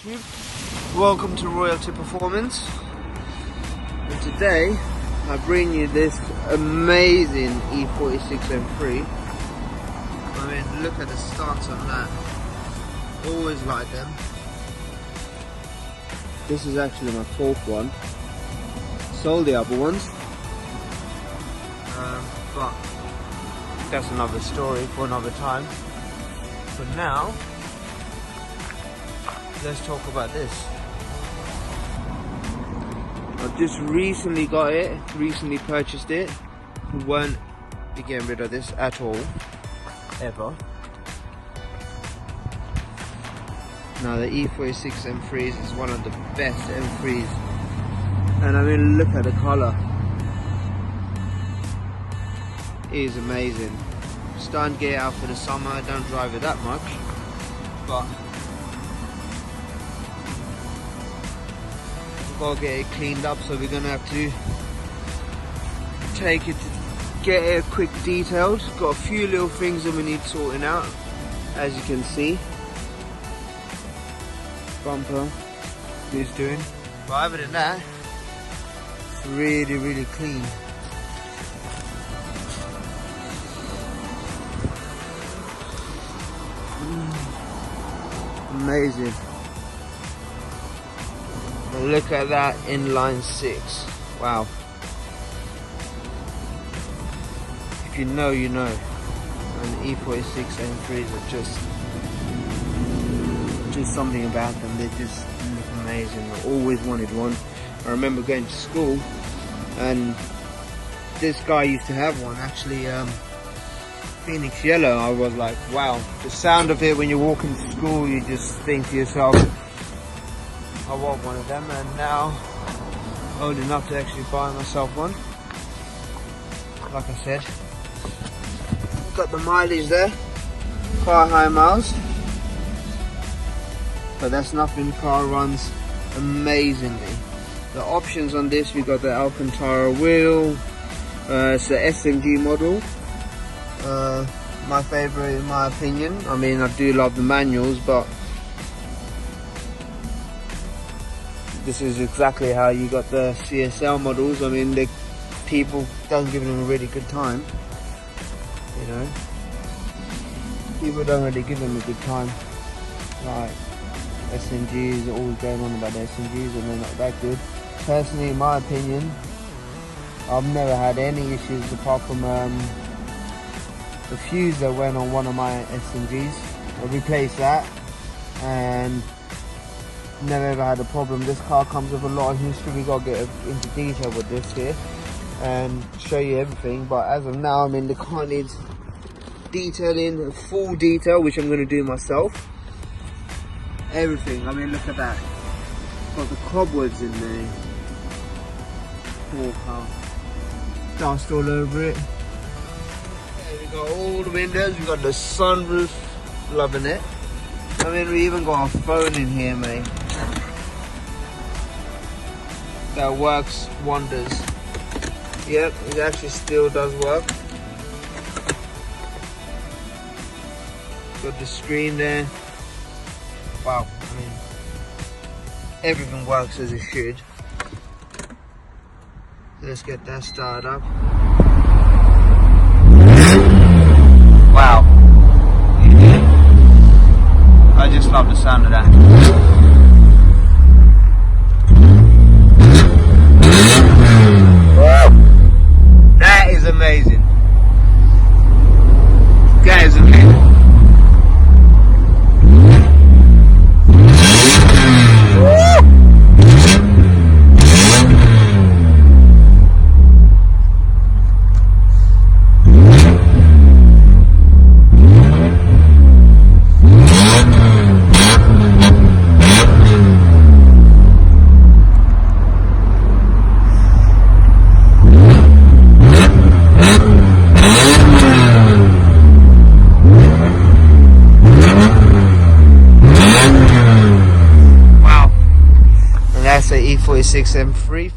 YouTube, welcome to Royalty Performance, and today I bring you this amazing E46 M3. I mean, look at the stance on that, always like them. This is actually my fourth one, sold the other ones, but that's another story for another time. But now, let's talk about this. I just recently got it, recently purchased it. We won't be getting rid of this at all, ever. Now the E46 M3s is one of the best M3s. And I mean, look at the colour. It is amazing. Starting to get it out for the summer. I don't drive it that much, but gotta get it cleaned up, so we're gonna have to take it to get it quick detailed. Got a few little things that we need sorting out, as you can see. Bumper is doing, but other than that, it's really clean. Amazing. Look at that inline 6. Wow. If you know, you know. And the E46 M3s are just something about them. They just look amazing. I always wanted one. I remember going to school and this guy used to have one, actually, Phoenix Yellow. I was like, wow. The sound of it when you're walking to school, you just think to yourself, I want one of them, and now old enough to actually buy myself one. Like I said, got the mileage there, quite high miles, but that's nothing. Car runs amazingly. The options on this, we got the Alcantara wheel. It's the SMG model. My favorite in my opinion. I mean, I do love the manuals, but this is exactly how you got the CSL models. I mean, the people don't give them a really good time, you know. People don't really give them a good time. Like SMGs, are always going on about the SMGs and they're not that good. Personally, in my opinion, I've never had any issues apart from the fuse that went on one of my SMGs. I replaced that and never ever had a problem. This car comes with a lot of history. We gotta get into detail with this here and show you everything, but as of now, I mean, the car needs detailing, full detail, which I'm going to do myself. Everything. I mean, look at that. Got the cobwebs in there. Poor car. Dust all over it. Yeah, we got all the windows. We got the sunroof. Loving it. I mean, we even got a phone in here, mate. That works wonders. Yep, it actually still does work. Got the screen there. Wow, I mean, everything works as it should. Let's get that started up. Wow. I just love the sound of that. Wow. That is amazing. That is amazing. That's the E46 M3.